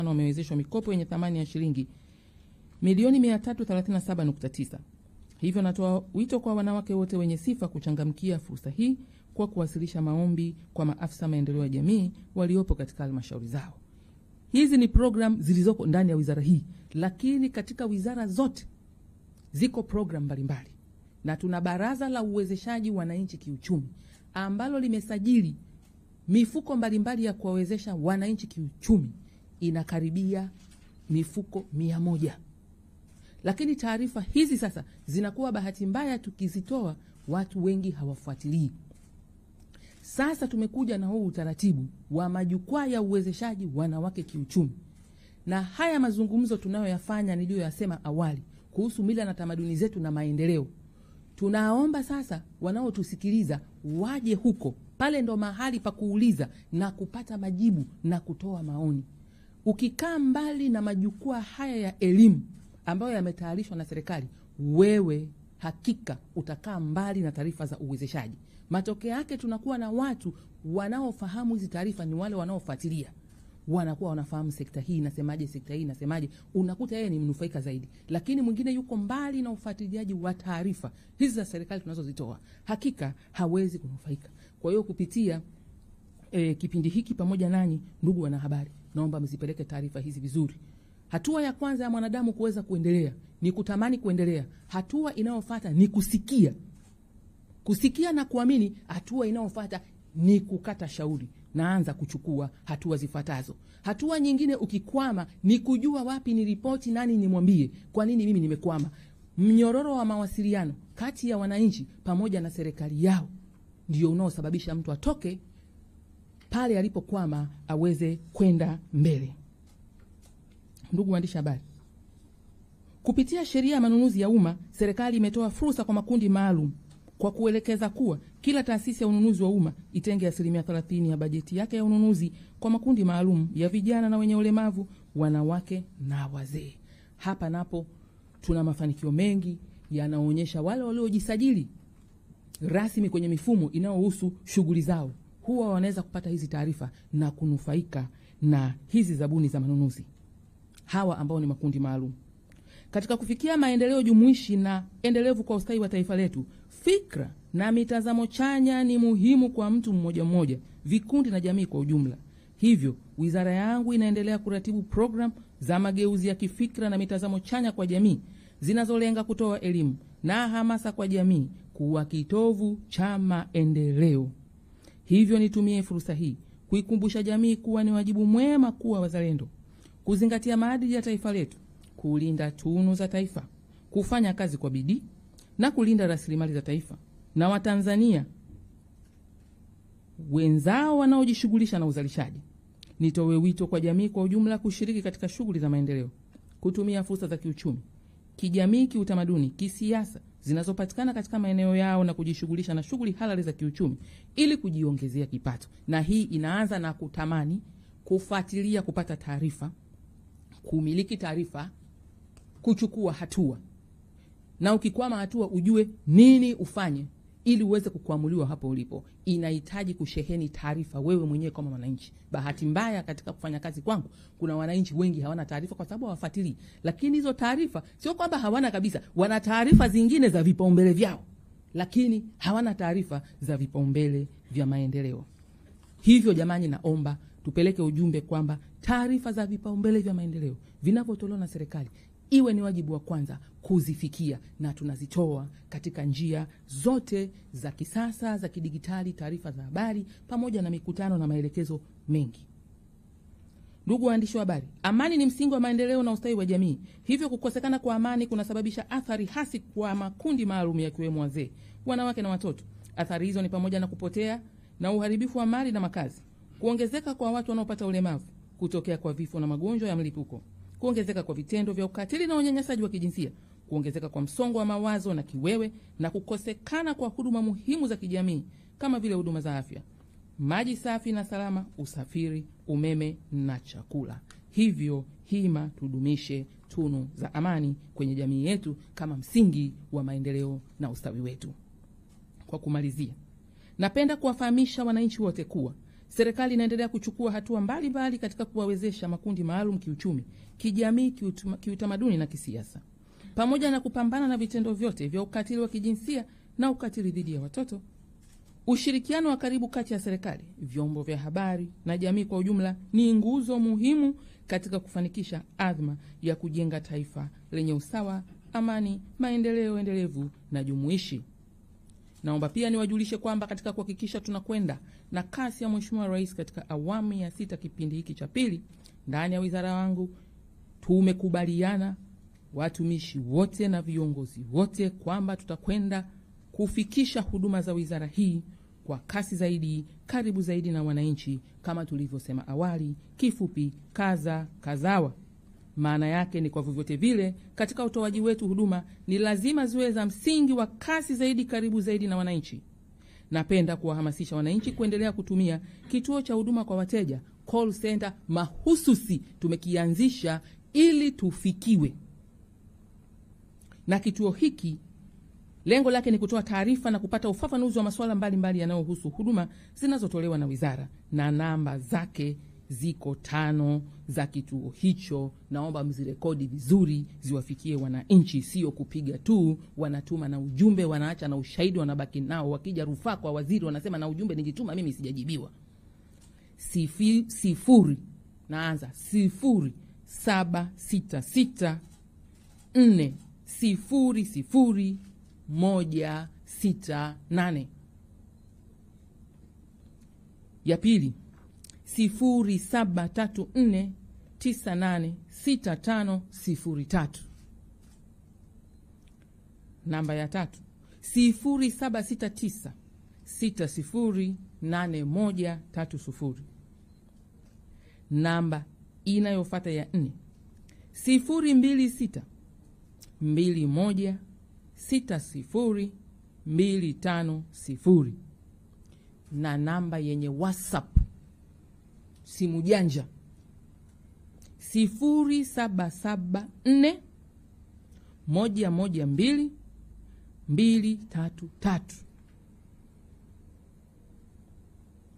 15 wamewezeshwa mikopo yenye thamani ya shilingi milioni 337.9. Hivyo natoa wito kwa wanawake wote wenye sifa kuchangamkia fursa hii kwa kuwasilisha maombi kwa maafisa maendeleo ya jamii waliopo katika halmashauri zao. Hizi ni program zilizoko ndani ya wizara hii, lakini katika wizara zote ziko program mbalimbali. Na tuna baraza la uwezeshaji wananchi kiuchumi ambalo limesajili mifuko mbalimbali ya kuwawezesha wananchi kiuchumi, inakaribia mifuko 100. Lakini taarifa hizi sasa zinakuwa bahati mbaya tukizitoa watu wengi hawafuatilii. Sasa tumekuja na huu utaratibu wa majukwaa ya uwezeshaji wanawake kiuchumi. Na haya mazungumzo tunayoyafanya niliyoyasema awali kuhusu mila na tamaduni zetu na maendeleo. Tunaomba sasa wanaotusikiliza waje huko. Pale ndo mahali pa kuuliza na kupata majibu na kutoa maoni. Ukikaa mbali na majukwaa haya ya elimu ambayo yametayarishwa na serikali, wewe hakika utakaa mbali na taarifa za uwezeshaji. Matokeo yake tunakuwa na watu wanaofahamu hizi taarifa ni wale wanaofuatilia. Wanakuwa wanafahamu sekta hii inasemaje, sekta hii inasemaje, unakuta yeye ni mnufaika zaidi. Lakini mwingine yuko mbali na ufuatiliaji wa taarifa hizi za serikali tunazozitoa, hakika hawezi kunufaika. Kwa hiyo kupitia kipindi hiki pamoja nanyi ndugu wanahabari, naomba mzipeleke taarifa hizi vizuri. Hatua ya kwanza ya mwanadamu kuweza kuendelea ni kutamani kuendelea. Hatua inayofuata ni kusikia. Kusikia na kuamini. Hatua inayofuata ni kukata shauri. Naanza kuchukua hatua zifuatazo. Hatua nyingine ukikwama ni kujua wapi ni ripoti, nani nimwambie, kwa nini mimi nimekwama. Mnyororo wa mawasiliano kati ya wananchi pamoja na serikali yao ndio unaosababisha mtu atoke pale alipokwama aweze kwenda mbele. Ndugu waandishi habari, kupitia sheria ya manunuzi ya umma, serikali imetoa fursa kwa makundi maalum kwa kuelekeza kuwa kila taasisi ya ununuzi wa umma itenge 30% ya bajeti yake ya ununuzi kwa makundi maalum ya vijana na wenye ulemavu, wanawake na wazee. Hapa napo tuna mafanikio mengi yanaonyesha wale waliojisajili rasmi kwenye mifumo inayohusu shughuli zao huwa wanaweza kupata hizi taarifa na kunufaika na hizi zabuni za manunuzi. Hawa ambao ni makundi maalum. Katika kufikia maendeleo jumuishi na endelevu kwa ustawi wa taifa letu, fikra na mitazamo chanya ni muhimu kwa mtu mmoja mmoja, vikundi na jamii kwa ujumla. Hivyo, wizara yangu inaendelea kuratibu program za mageuzi ya kifikra na mitazamo chanya kwa jamii, zinazolenga kutoa elimu na hamasa kwa jamii kuwa kitovu cha maendeleo. Hivyo nitumie fursa hii kuikumbusha jamii kuwa ni wajibu mwema kuwa wazalendo, kuzingatia maadili ya taifa letu, kulinda tunu za taifa, kufanya kazi kwa bidii na kulinda rasilimali za taifa na Watanzania wenzao wanaojishughulisha na uzalishaji. Nitoe wito kwa jamii kwa ujumla kushiriki katika shughuli za maendeleo, kutumia fursa za kiuchumi, kijamii, kiutamaduni, kisiasa zinazopatikana katika maeneo yao na kujishughulisha na shughuli halali za kiuchumi ili kujiongezea kipato. Na hii inaanza na kutamani, kufuatilia, kupata taarifa, kumiliki taarifa, kuchukua hatua. Na ukikwama hatua ujue nini ufanye ili uweze kukuamuliwa hapo ulipo. Inahitaji kusheheni taarifa wewe mwenyewe kama mwananchi. Bahati mbaya katika kufanya kazi kwangu kuna wananchi wengi hawana taarifa kwa sababu hawafuatilii. Lakini hizo taarifa sio kwamba hawana kabisa, wana taarifa zingine za vipaumbele vyao, lakini hawana taarifa za vipaumbele vya maendeleo. Hivyo jamani, naomba tupeleke ujumbe kwamba taarifa za vipaumbele vya maendeleo vinavyotolewa na serikali iwe ni wajibu wa kwanza kuzifikia, na tunazitoa katika njia zote za kisasa za kidigitali, taarifa za habari pamoja na mikutano na maelekezo mengi. Ndugu waandishi wa habari, amani ni msingi wa maendeleo na ustawi wa jamii. Hivyo kukosekana kwa amani kunasababisha athari hasi kwa makundi maalum yakiwemo wazee, wanawake na watoto. Athari hizo ni pamoja na kupotea na uharibifu wa mali na makazi, kuongezeka kwa watu wanaopata ulemavu, kutokea kwa vifo na magonjwa ya mlipuko, kuongezeka kwa vitendo vya ukatili na unyanyasaji wa kijinsia, kuongezeka kwa msongo wa mawazo na kiwewe, na kukosekana kwa huduma muhimu za kijamii kama vile huduma za afya, maji safi na salama, usafiri, umeme na chakula. Hivyo hima tudumishe tunu za amani kwenye jamii yetu kama msingi wa maendeleo na ustawi wetu. Kwa kumalizia, napenda kuwafahamisha wananchi wote kuwa serikali inaendelea kuchukua hatua mbalimbali katika kuwawezesha makundi maalum kiuchumi, kijamii, kiutamaduni na kisiasa, pamoja na kupambana na vitendo vyote vya ukatili wa kijinsia na ukatili dhidi ya watoto. Ushirikiano wa karibu kati ya serikali, vyombo vya habari na jamii kwa ujumla ni nguzo muhimu katika kufanikisha azma ya kujenga taifa lenye usawa, amani, maendeleo endelevu na jumuishi. Naomba pia niwajulishe kwamba katika kuhakikisha tunakwenda na kasi ya Mheshimiwa Rais katika awamu ya 6 kipindi hiki cha pili, ndani ya wizara wangu tumekubaliana watumishi wote na viongozi wote kwamba tutakwenda kufikisha huduma za wizara hii kwa kasi zaidi, karibu zaidi na wananchi, kama tulivyosema awali, kifupi kaza kazawa. Maana yake ni kwa vyovyote vile katika utoaji wetu huduma ni lazima ziwe za msingi wa kasi zaidi, karibu zaidi na wananchi. Napenda kuwahamasisha wananchi kuendelea kutumia kituo cha huduma kwa wateja, call center mahususi tumekianzisha ili tufikiwe. Na kituo hiki lengo lake ni kutoa taarifa na kupata ufafanuzi wa masuala mbalimbali yanayohusu huduma zinazotolewa na wizara, na namba zake ziko 5 za kituo hicho. Naomba mzirekodi vizuri ziwafikie wananchi, sio kupiga tu, wanatuma na ujumbe, wanaacha na ushahidi wanabaki nao, wakija rufaa kwa waziri wanasema na ujumbe nilituma mimi sijajibiwa. Naanza 0766 4000168. Ya pili 0734986503. Namba ya tatu 0769608130. Namba inayofuata ya 4 02621600250. Na namba yenye WhatsApp simu janja 0774112233.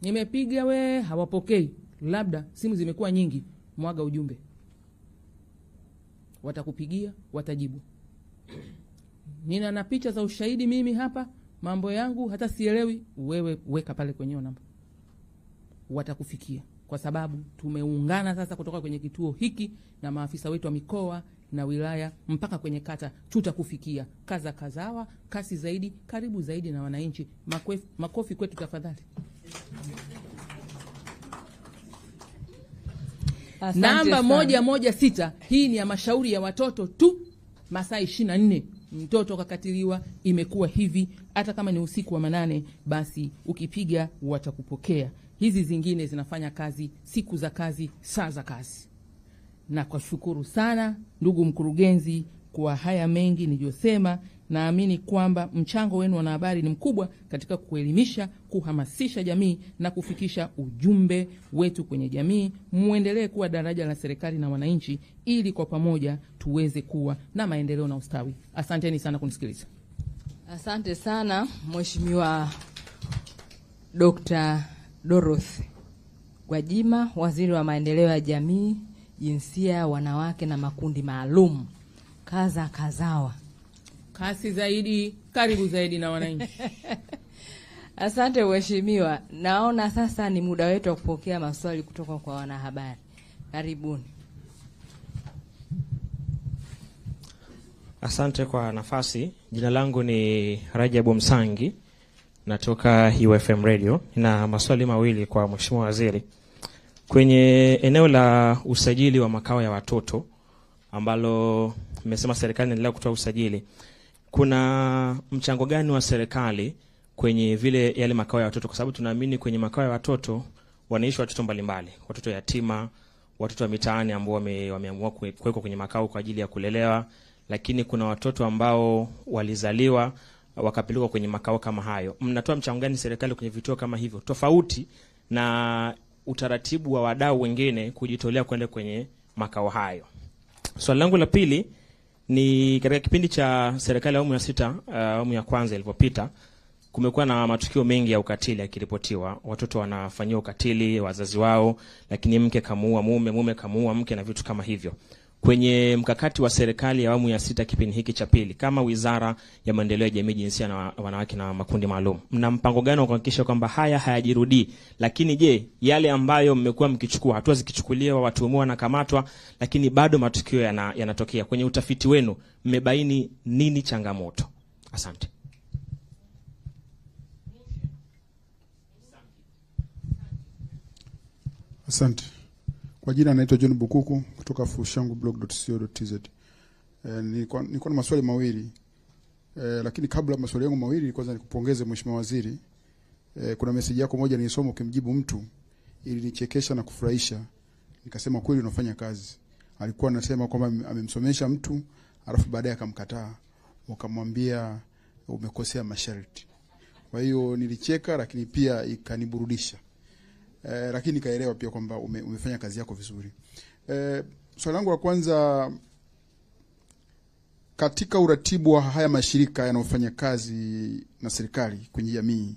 Nimepiga hawapokei, labda simu zimekuwa nyingi, mwaga ujumbe, watakupigia, watajibu. Nina na picha za ushahidi mimi hapa, mambo yangu hata sielewi, wewe weka pale kwenye namba, watakufikia. Kwa sababu tumeungana sasa kutoka kwenye kituo hiki na maafisa wetu wa mikoa na wilaya mpaka kwenye kata, tutakufikia. Kaza kazawa, kasi zaidi, karibu zaidi na wananchi. Makofi kwetu tafadhali. Namba 116 hii ni ya mashauri ya watoto tu, masaa 24 mtoto kakatiliwa, imekuwa hivi. Hata kama ni usiku wa manane, basi ukipiga watakupokea. Hizi zingine zinafanya kazi siku za kazi, saa za kazi. Na kwa shukuru sana ndugu mkurugenzi kwa haya mengi niliyosema. Naamini kwamba mchango wenu wanahabari ni mkubwa katika kuelimisha, kuhamasisha jamii na kufikisha ujumbe wetu kwenye jamii. Muendelee kuwa daraja la serikali na wananchi ili kwa pamoja tuweze kuwa na maendeleo na ustawi. Asanteni sana kunisikiliza. Asante sana Mheshimiwa Dr. Dorothy Gwajima, Waziri wa Maendeleo ya Jamii, Jinsia, Wanawake na Makundi Maalum. Kaza kazawa, kasi zaidi, karibu zaidi na wananchi. Asante Mheshimiwa. Naona sasa ni muda wetu wa kupokea maswali kutoka kwa wanahabari. Karibuni. Asante kwa nafasi. Jina langu ni Rajabu Msangi, natoka UFM Radio. Na maswali mawili kwa Mheshimiwa Waziri. Kwenye eneo la usajili wa makao ya watoto ambalo mmesema serikali inaendelea kutoa usajili, kuna mchango gani wa serikali kwenye vile yale makao ya watoto? Kwa sababu tunaamini kwenye makao ya watoto wanaishi watoto mbalimbali, watoto yatima, watoto wa mitaani ambao wameamua kuwekwa kwenye makao kwa ajili ya kulelewa, lakini kuna watoto ambao walizaliwa wakapelekwa kwenye makao kama hayo. Mnatoa mchango gani serikali kwenye vituo kama hivyo, tofauti na utaratibu wa wadau wengine kujitolea kwenda kwenye makao hayo? Swali langu la pili ni katika kipindi cha serikali ya awamu ya 6, awamu ya kwanza ilipopita, kumekuwa na matukio mengi ya ukatili yakiripotiwa. Watoto wanafanyiwa ukatili wazazi wao, lakini mke kamuua mume, mume kamuua mke na vitu kama hivyo. Kwenye mkakati wa serikali ya awamu ya 6 kipindi hiki cha pili, kama Wizara ya Maendeleo ya Jamii, Jinsia na Wanawake na Makundi Maalum, mna mpango gani wa kuhakikisha kwamba haya hayajirudii? Lakini je, yale ambayo mmekuwa mkichukua hatua zikichukuliwa, watuhumiwa na kamatwa, lakini bado matukio yanatokea, kwenye utafiti wenu mmebaini nini changamoto? Asante. Asante. Kwa jina naitwa John Bukuku kutoka fushangublog.co.tz. Nilikuwa na maswali mawili. Lakini kabla maswali yangu mawili, kwanza nikupongeze Mheshimiwa Waziri. Kuna message yako moja nilisoma ukimjibu mtu ili nichekesha na kufurahisha. Nikasema kweli unafanya kazi. Alikuwa anasema kwamba amemsomesha mtu alafu baadaye akamkataa, wakamwambia umekosea masharti. Kwa hiyo nilicheka, lakini pia ikaniburudisha. Lakini nikaelewa pia kwamba umefanya kazi yako vizuri. Swali langu la kwanza, katika uratibu wa haya mashirika yanayofanya kazi na serikali kwenye jamii,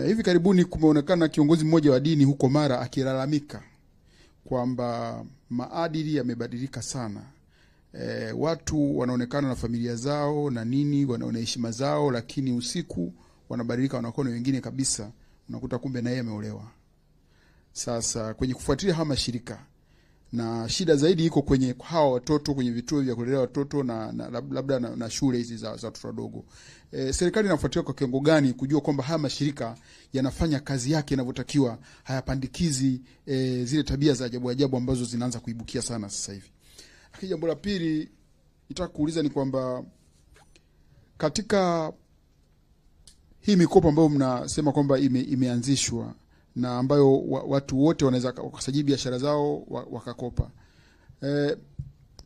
hivi karibuni kumeonekana kiongozi mmoja wa dini huko Mara akilalamika kwamba maadili yamebadilika sana. Watu wanaonekana na familia zao na nini, wanaona heshima zao, lakini usiku wanabadilika, wanakuwa wengine kabisa, unakuta kumbe na yeye ameolewa. Sasa kwenye kufuatilia haya mashirika, na shida zaidi iko kwenye hawa watoto kwenye vituo vya kulelea watoto na labda na shule hizi za watoto wadogo. Serikali inafuatilia kwa kiwango gani kujua kwamba haya mashirika yanafanya kazi yake inavyotakiwa, hayapandikizi zile tabia za ajabu ambazo zinaanza kuibukia sana sasa hivi? Lakini jambo la pili nitaka kuuliza ni kwamba katika hii mikopo ambayo mnasema kwamba imeanzishwa na ambayo watu wote wanaweza wakasajili biashara zao wakakopa,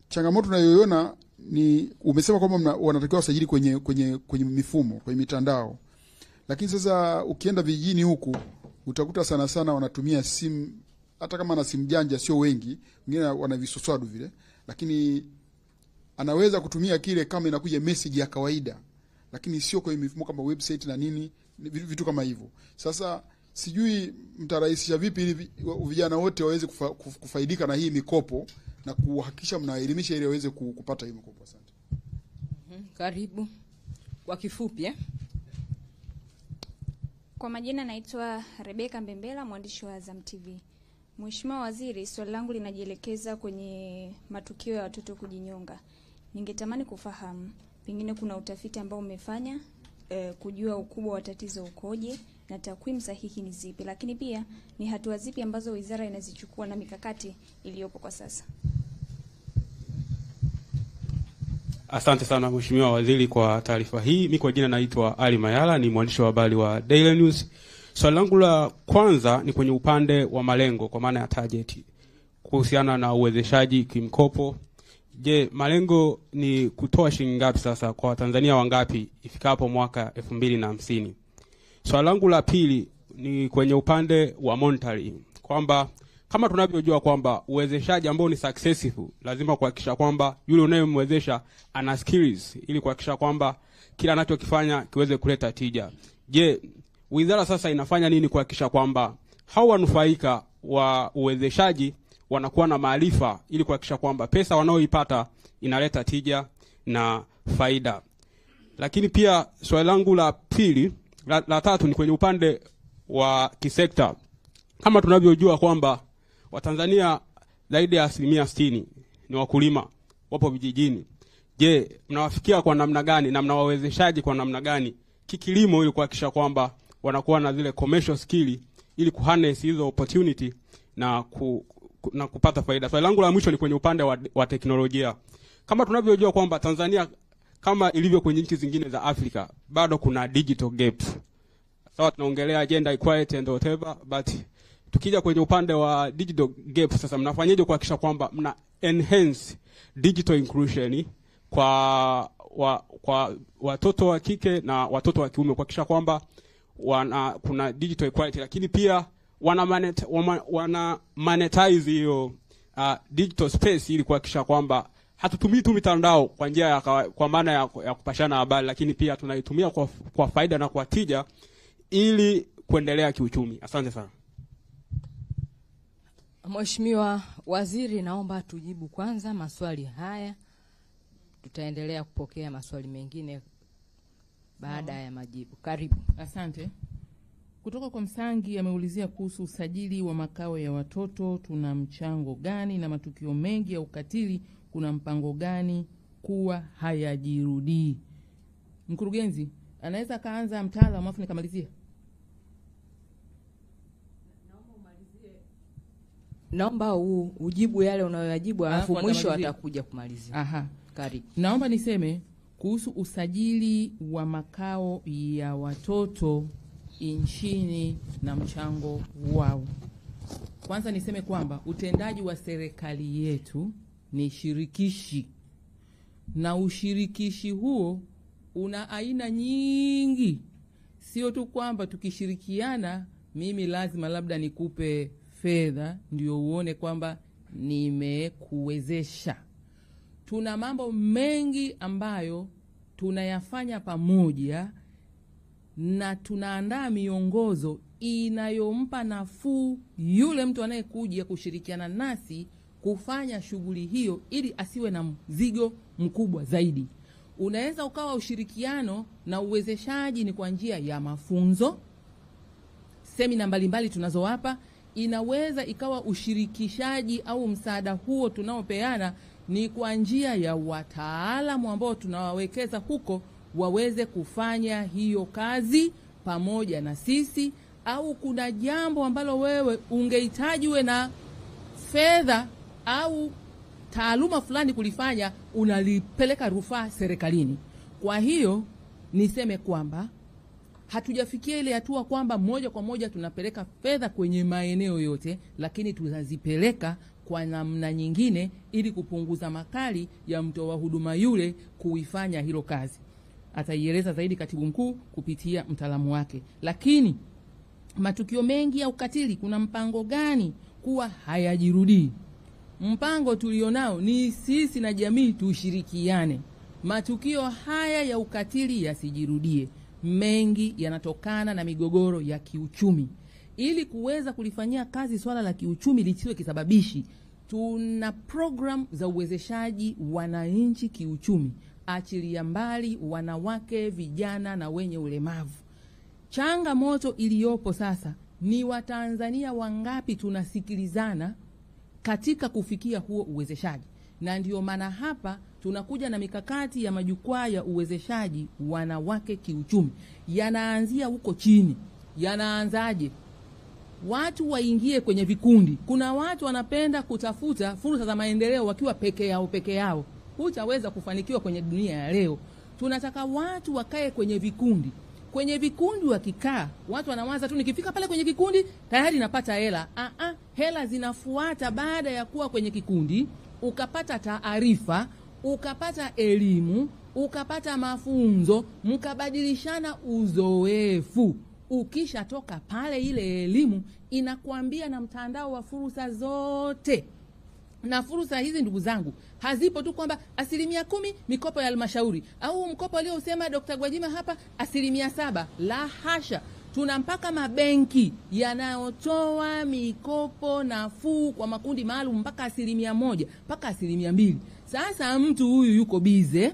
changamoto tunayoiona ni umesema kwamba wanatakiwa wasajili kwenye mifumo, kwenye mitandao. Lakini sasa ukienda vijijini huku utakuta sana wanatumia simu, hata kama na simu janja sio wengi, wengine wana visoswadu vile, lakini anaweza kutumia kile kama inakuja message ya kawaida, lakini sio kwenye mifumo kama website na nini, vitu kama hivyo. Sasa sijui mtarahisisha vipi ili vijana wote waweze kufaidika na hii mikopo na kuhakikisha mnaelimisha ili waweze kupata hii mikopo. Asante. Karibu. Kwa kifupi Kwa majina naitwa Rebeka Mbembela, mwandishi wa Azam TV. Mheshimiwa Waziri, swali langu linajielekeza kwenye matukio ya watoto kujinyonga. Ningetamani kufahamu pengine kuna utafiti ambao umefanya kujua ukubwa wa tatizo ukoje na takwimu sahihi ni zipi, lakini pia ni hatua zipi ambazo wizara inazichukua na mikakati iliyopo kwa sasa? Asante sana Mheshimiwa Waziri kwa taarifa hii. Mimi kwa jina naitwa Ali Mayala, ni mwandishi wa habari wa Daily News. Swali langu la kwanza ni kwenye upande wa malengo, kwa maana ya target, kuhusiana na uwezeshaji kimkopo. Je, malengo ni kutoa shilingi ngapi sasa kwa Watanzania wangapi ifikapo mwaka 2050? Swali langu la pili ni kwenye upande wa monetary, kwamba kama tunavyojua kwamba uwezeshaji ambao ni successful lazima kuhakikisha kwamba yule unayemwezesha ana skills ili kuhakikisha kwamba kila anachokifanya kiweze kuleta tija. Je, wizara sasa inafanya nini kuhakikisha kwamba hao wanufaika wa uwezeshaji wanakuwa na maarifa ili kuhakikisha kwamba pesa wanaoipata inaleta tija na faida? Lakini pia swali langu la pili, la tatu ni kwenye upande wa kisekta. Kama tunavyojua kwamba Watanzania zaidi ya 60% ni wakulima, wapo vijijini. Je, mnawafikia kwa namna gani na mnawawezeshaji kwa namna gani kikilimo ili kuhakikisha kwamba wanakuwa na zile commercial skill ili kuharness hizo opportunity na kupata faida? Swali langu la mwisho ni kwenye upande wa teknolojia. Kama tunavyojua kwamba Tanzania, kama ilivyo kwenye nchi zingine za Afrika, bado kuna digital gap. Sawa, tunaongelea gender equality and whatever, but tukija kwenye upande wa digital gap sasa, mnafanyaje kuhakikisha kwamba mna enhance digital inclusion kwa watoto wa kike na watoto wa kiume, kuhakikisha kwamba kuna digital equality, lakini pia wana monetize hiyo digital space ili kuhakikisha kwamba hatutumii tu mitandao kwa njia ya kwa maana ya kupashana habari, lakini pia tunaitumia kwa faida na kwa tija ili kuendelea kiuchumi. Asante sana. Mheshimiwa Waziri, naomba tujibu kwanza maswali haya. Tutaendelea kupokea maswali mengine baada ya majibu. Karibu. Asante. Kutoka kwa Msangi ameulizia kuhusu usajili wa makao ya watoto, tuna mchango gani, na matukio mengi ya ukatili kuna mpango gani kuwa hayajirudii? Mkurugenzi, anaweza kaanza mtaalamu afu nikamalizia. Naomba ujibu yale unayoyajibu alafu mwisho atakuja kumalizia. Aha. Karibu. Naomba niseme kuhusu usajili wa makao ya watoto nchini na mchango wao. Kwanza niseme kwamba utendaji wa serikali yetu ni shirikishi, na ushirikishi huo una aina nyingi. Sio tu kwamba tukishirikiana mimi lazima labda nikupe fedha ndio uone kwamba nimekuwezesha. Tuna mambo mengi ambayo tunayafanya pamoja, na tunaandaa miongozo inayompa nafuu yule mtu anayekuja kushirikiana nasi kufanya shughuli hiyo, ili asiwe na mzigo mkubwa zaidi. Unaweza ukawa ushirikiano na uwezeshaji ni kwa njia ya mafunzo, semina mbalimbali tunazowapa. Inaweza ikawa ushirikishaji au msaada huo tunaopeana ni kwa njia ya wataalamu ambao tunawawekeza huko waweze kufanya hiyo kazi pamoja na sisi, au kuna jambo ambalo wewe ungehitaji uwe na fedha au taaluma fulani kulifanya, unalipeleka rufaa serikalini. Kwa hiyo niseme kwamba hatujafikia ile hatua kwamba moja kwa moja tunapeleka fedha kwenye maeneo yote, lakini tunazipeleka kwa namna nyingine ili kupunguza makali ya mtoa huduma yule kuifanya hilo kazi. Ataieleza zaidi katibu mkuu kupitia mtaalamu wake. Lakini matukio mengi ya ukatili kuna mpango gani kuwa hayajirudii? Mpango tulionao ni sisi na jamii tushirikiane, matukio haya ya ukatili yasijirudie. Mengi yanatokana na migogoro ya kiuchumi. Ili kuweza kulifanyia kazi swala la kiuchumi lisiwe kisababishi, tuna program za uwezeshaji wananchi kiuchumi, achilia mbali wanawake, vijana na wenye ulemavu. Changamoto iliyopo sasa ni Watanzania wangapi tunasikilizana katika kufikia huo uwezeshaji. Na ndio maana hapa tunakuja na mikakati ya majukwaa ya uwezeshaji wanawake kiuchumi. Yanaanzia huko chini. Yanaanzaje? Watu waingie kwenye vikundi. Kuna watu wanapenda kutafuta fursa za maendeleo wakiwa peke yao. Hutaweza kufanikiwa kwenye dunia ya leo. Tunataka watu wakae kwenye vikundi. Kwenye vikundi wakikaa, watu wanawaza tu nikifika pale kwenye kikundi tayari napata hela. Hela zinafuata baada ya kuwa kwenye kikundi, ukapata taarifa, ukapata elimu, ukapata mafunzo, mkabadilishana uzoefu. Ukisha toka pale, ile elimu inakuambia na mtandao wa fursa zote. Na fursa hizi ndugu zangu hazipo tu kwamba 10% mikopo ya halmashauri au mkopo aliosema Dr. Gwajima hapa 7%. La hasha. Tuna mpaka mabenki yanayotoa mikopo nafuu kwa makundi maalum mpaka 1%, mpaka 2%. Sasa mtu huyu yuko bize,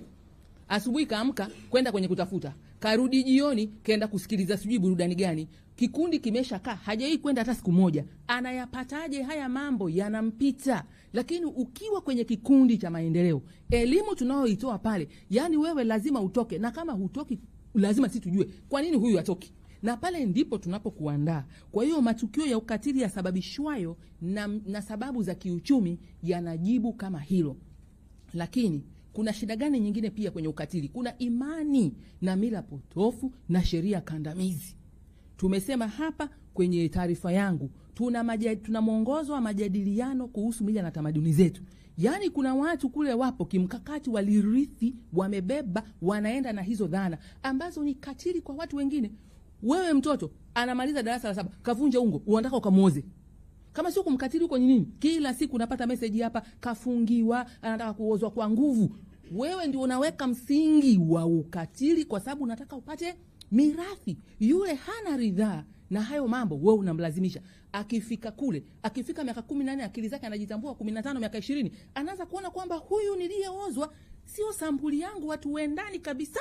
asubuhi kaamka kwenda kwenye kutafuta, karudi jioni kaenda kusikiliza sijui burudani gani, kikundi kimeshakaa, hajai kwenda hata siku moja. Anayapataje haya mambo? Yanampita. Lakini ukiwa kwenye kikundi cha maendeleo, elimu tunayoitoa pale, yani wewe lazima utoke, na kama hutoki lazima sisi tujue kwa nini huyu hatoki. Na pale ndipo tunapokuandaa. Kwa hiyo matukio ya ukatili yasababishwayo na sababu za kiuchumi yanajibu kama hilo. Lakini kuna shida gani nyingine pia kwenye ukatili? Kuna imani na mila potofu na sheria kandamizi. Tumesema hapa kwenye taarifa yangu, tuna mwongozo wa majadiliano kuhusu mila na tamaduni zetu. Yaani kuna watu kule wapo kimkakati, walirithi, wamebeba, wanaenda na hizo dhana ambazo ni katili kwa watu wengine. Wewe mtoto anamaliza darasa la 7, kavunja ungo, unataka ukamuoze. Kama sio kumkatili huko ni nini? Kila siku unapata message hapa, kafungiwa, anataka kuozwa kwa nguvu. Wewe ndio unaweka msingi wa ukatili kwa sababu unataka upate mirathi. Yule hana ridhaa na hayo mambo, wewe unamlazimisha. Akifika kule, akifika miaka 18 akili zake anajitambua, 15 miaka 20, anaanza kuona kwamba huyu niliyeozwa sio sampuli yangu, watu wendani kabisa.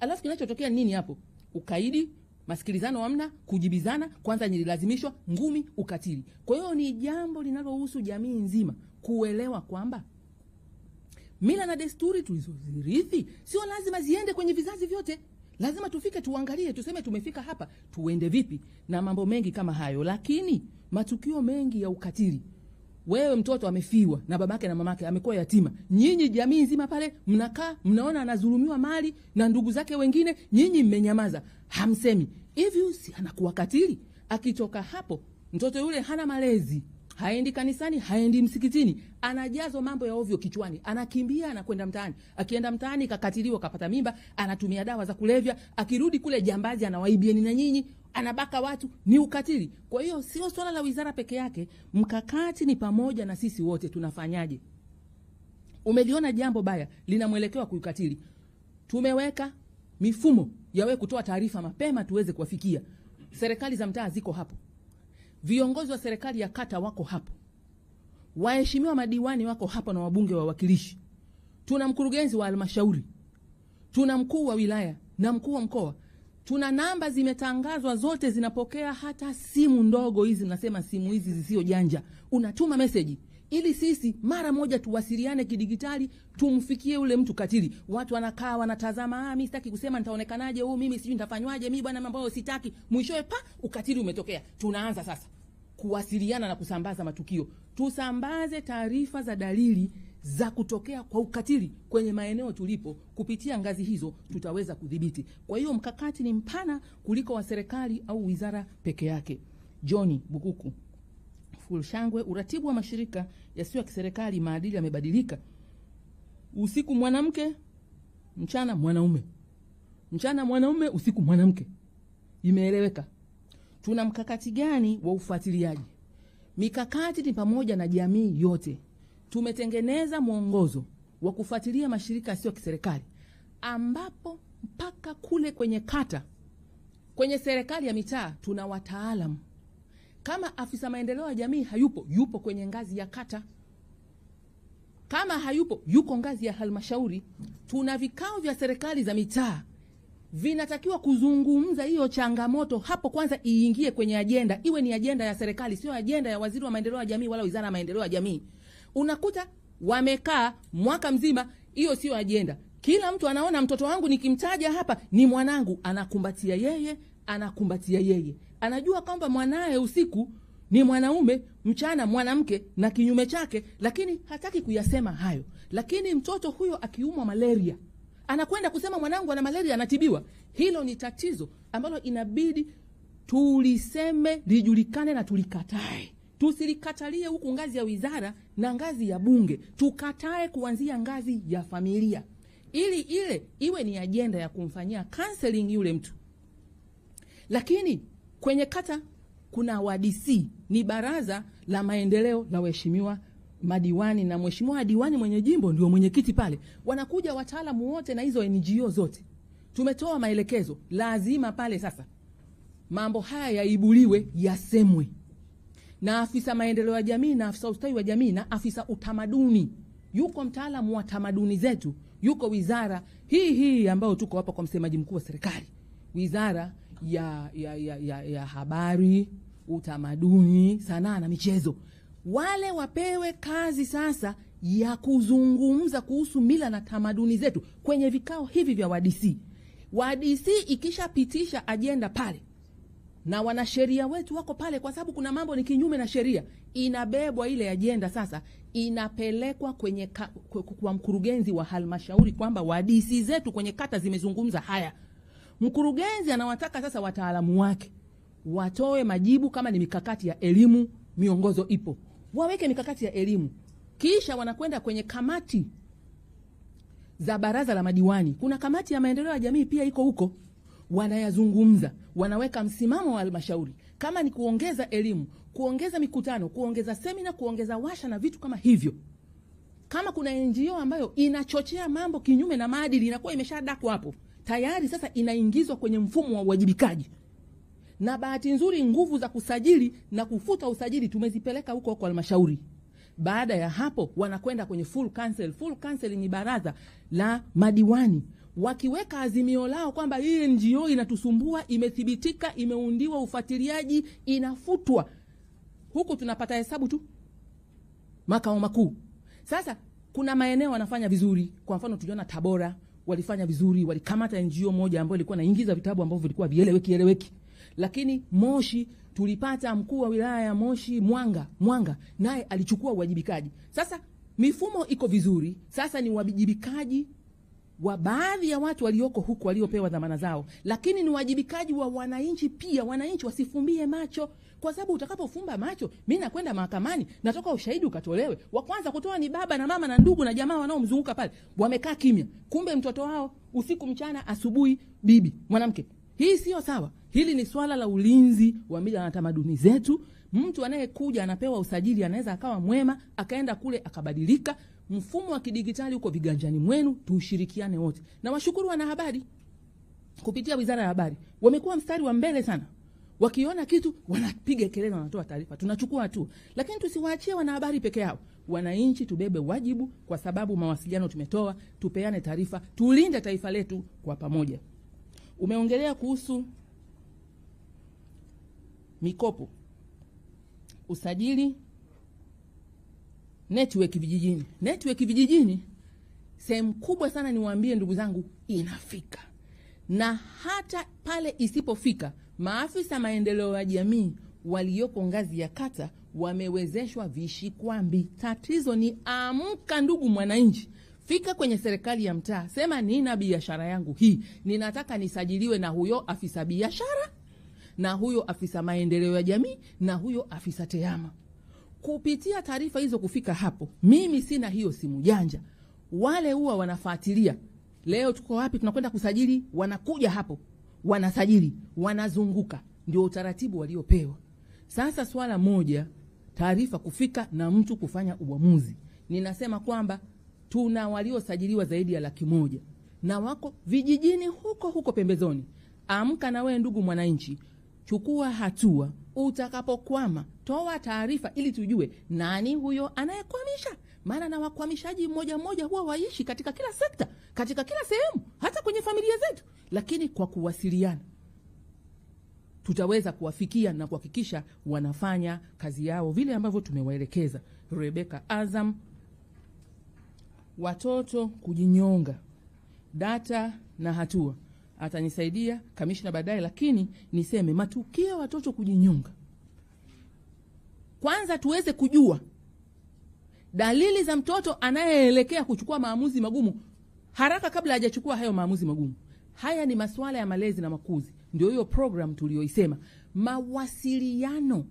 Alafu kinachotokea nini hapo? Ukaidi, masikilizano hamna, kujibizana, kwanza nililazimishwa, ngumi, ukatili. Kwa hiyo ni jambo linalohusu jamii nzima kuelewa kwamba mila na desturi tulizozirithi sio lazima ziende kwenye vizazi vyote. Lazima tufike tuangalie, tuseme tumefika hapa, tuende vipi na mambo mengi kama hayo. Lakini matukio mengi ya ukatili, wewe mtoto amefiwa na babake na mamake, amekuwa yatima. Nyinyi jamii nzima pale mnakaa, mnaona anadhulumiwa mali na ndugu zake wengine, nyinyi mmenyamaza, hamsemi. Hivi si anakuwa katili? Akitoka hapo, mtoto yule hana malezi, haendi kanisani, haendi msikitini, anajazwa mambo ya ovyo kichwani, anakimbia, anakwenda mtaani. Akienda mtaani kakatiliwa, kapata mimba, anatumia dawa za kulevya, akirudi kule jambazi anawaibieni na nyinyi, anabaka watu, ni ukatili. Kwa hiyo sio swala la wizara peke yake, mkakati ni pamoja na sisi wote tunafanyaje. Umeliona jambo baya lina mwelekeo wa kukatili, tumeweka mifumo ya wewe kutoa taarifa mapema tuweze kuwafikia. Serikali za mtaa ziko hapo. Viongozi wa serikali ya kata wako hapo. Waheshimiwa madiwani wako hapo na wabunge wa wakilishi. Tuna mkurugenzi wa halmashauri. Tuna mkuu wa wilaya na mkuu wa mkoa. Tuna namba zimetangazwa zote, zinapokea hata simu ndogo hizi, nasema simu hizi zisio janja. Unatuma message ili sisi mara moja tuwasiliane kidigitali, tumfikie ule mtu katili. Watu wanakaa wanatazama, mimi sitaki kusema nitaonekanaje, mimi sijui nitafanywaje, mimi bwana mambo sitaki. Mwishowe ukatili umetokea. Tunaanza sasa kuwasiliana na kusambaza matukio. Tusambaze taarifa za dalili za kutokea kwa ukatili kwenye maeneo tulipo. Kupitia ngazi hizo tutaweza kudhibiti. Kwa hiyo mkakati ni mpana kuliko wa serikali au wizara peke yake. Johnny Bukuku, Fulshangwe, uratibu wa mashirika yasiyo ya kiserikali, maadili yamebadilika. Usiku mwanamke, mchana mwanaume. Mchana mwanaume, usiku mwanamke. Imeeleweka. Tuna mkakati gani wa ufuatiliaji? Mikakati ni pamoja na jamii yote. Tumetengeneza mwongozo wa kufuatilia mashirika yasiyo ya kiserikali, ambapo mpaka kule kwenye kata, kwenye serikali ya mitaa tuna wataalamu. Kama afisa maendeleo ya jamii hayupo, yupo kwenye ngazi ya kata. Kama hayupo, yuko ngazi ya halmashauri. Tuna vikao vya serikali za mitaa, vinatakiwa kuzungumza hiyo changamoto hapo. Kwanza iingie kwenye ajenda, iwe ni ajenda ya serikali, sio ajenda ya waziri wa maendeleo ya jamii wala wizara ya maendeleo ya jamii. Unakuta wamekaa mwaka mzima, hiyo sio ajenda. Kila mtu anaona mtoto wangu nikimtaja hapa ni mwanangu, anakumbatia yeye, anakumbatia yeye. Anajua kwamba mwanae usiku ni mwanaume, mchana mwanamke na kinyume chake, lakini hataki kuyasema hayo. Lakini mtoto huyo akiumwa malaria, anakwenda kusema mwanangu ana malaria, anatibiwa. Hilo ni tatizo ambalo inabidi tuliseme, lijulikane na tulikatae. Tusilikatalie huku ngazi ya wizara na ngazi ya bunge, tukatae kuanzia ngazi ya familia, ili ile iwe ni ajenda ya kumfanyia counseling yule mtu. Lakini kwenye kata kuna WDC, ni baraza la maendeleo la waheshimiwa madiwani, na mheshimiwa diwani mwenye jimbo ndio mwenyekiti pale. Wanakuja wataalamu wote na hizo NGO zote. Tumetoa maelekezo, lazima pale sasa mambo haya yaibuliwe, yasemwe. Na afisa maendeleo ya jamii na afisa ustawi wa jamii na afisa utamaduni, yuko mtaalamu wa tamaduni zetu, yuko wizara hii ambayo tuko hapa kwa msemaji mkuu wa serikali, wizara ya habari, utamaduni, sanaa na michezo. Wale wapewe kazi sasa ya kuzungumza kuhusu mila na tamaduni zetu kwenye vikao hivi vya WDC. WDC ikishapitisha ajenda pale, na wanasheria wetu wako pale, kwa sababu kuna mambo ni kinyume na sheria, inabebwa ile ajenda sasa, inapelekwa kwenye kwa mkurugenzi wa halmashauri kwamba WDC zetu kwenye kata zimezungumza haya. Mkurugenzi anawataka sasa wataalamu wake watoe majibu, kama ni mikakati ya elimu, miongozo ipo, waweke mikakati ya elimu. Kisha wanakwenda kwenye kamati za baraza la madiwani. Kuna kamati ya maendeleo ya jamii pia iko huko, wanayazungumza, wanaweka msimamo wa halmashauri. Kama ni kuongeza elimu, kuongeza mikutano, kuongeza semina, kuongeza washa na vitu kama hivyo. Kama kuna NGO ambayo inachochea mambo kinyume na maadili, inakuwa imeshadakwa hapo tayari, sasa inaingizwa kwenye mfumo wa uwajibikaji. Na bahati nzuri nguvu za kusajili na kufuta usajili tumezipeleka huko kwa halmashauri. Baada ya hapo wanakwenda kwenye full council. Full council ni baraza la madiwani. Wakiweka azimio lao kwamba hii NGO inatusumbua, imethibitika, imeundiwa ufuatiliaji, inafutwa. Huku tunapata hesabu tu makao makuu. Sasa kuna maeneo wanafanya vizuri. Kwa mfano tuliona Tabora walifanya vizuri, walikamata NGO moja ambayo ilikuwa inaingiza vitabu ambavyo vilikuwa vieleweki. Lakini Moshi tulipata mkuu wa wilaya ya Moshi Mwanga naye alichukua uwajibikaji. Sasa mifumo iko vizuri, sasa ni uwajibikaji wa baadhi ya watu walioko huko waliopewa dhamana zao, lakini ni uwajibikaji wa wananchi pia. Wananchi wasifumbie macho, kwa sababu utakapofumba macho, mimi nakwenda mahakamani, natoka ushahidi ukatolewe, wa kwanza kutoa ni baba na mama na ndugu na jamaa wanaomzunguka pale, wamekaa kimya, kumbe mtoto wao usiku, mchana, asubuhi bibi mwanamke. Hii sio sawa. Hili ni swala la ulinzi wa mila na tamaduni zetu. Mtu anayekuja anapewa usajili anaweza akawa mwema, akaenda kule akabadilika. Mfumo wa kidigitali uko viganjani mwenu, tushirikiane wote. Na washukuru wanahabari kupitia Wizara ya Habari. Wamekuwa mstari wa mbele sana. Wakiona kitu wanapiga kelele, wanatoa taarifa, tunachukua hatua. Lakini tusiwaachie wanahabari peke yao. Wananchi tubebe wajibu, kwa sababu mawasiliano tumetoa, tupeane taarifa, tulinde taifa letu kwa pamoja. Umeongelea kuhusu mikopo, usajili, network vijijini. Network vijijini sehemu kubwa sana, niwaambie ndugu zangu, inafika. Na hata pale isipofika, maafisa maendeleo ya jamii walioko ngazi ya kata wamewezeshwa vishikwambi. Tatizo ni amka, ndugu mwananchi. Fika kwenye serikali ya mtaa, sema nina biashara yangu hii, ninataka nisajiliwe na huyo afisa biashara, na huyo afisa maendeleo ya jamii, na huyo afisa tehama. Kupitia taarifa hizo kufika hapo, mimi sina hiyo simu janja. Wale huwa wanafuatilia, leo tuko wapi, tunakwenda kusajili, wanakuja hapo, wanasajili, wanazunguka. Ndio utaratibu waliopewa. Sasa swala moja, taarifa kufika na mtu kufanya uamuzi. Ninasema kwamba tuna waliosajiliwa zaidi ya 100,000 na wako vijijini huko pembezoni. Amka na wewe ndugu mwananchi, chukua hatua. Utakapokwama, toa taarifa ili tujue nani huyo anayekwamisha. Maana na wakwamishaji mmoja huwa waishi katika kila sekta, katika kila sehemu, hata kwenye familia zetu. Lakini kwa kuwasiliana tutaweza kuwafikia na kuhakikisha wanafanya kazi yao vile ambavyo tumewaelekeza. Rebecca Azam, watoto kujinyonga, data na hatua, atanisaidia kamishna baadaye. Lakini niseme matukio ya watoto kujinyonga, kwanza tuweze kujua dalili za mtoto anayeelekea kuchukua maamuzi magumu haraka kabla hajachukua hayo maamuzi magumu. Haya ni masuala ya malezi na makuzi. Ndio hiyo program tulioisema. Mawasiliano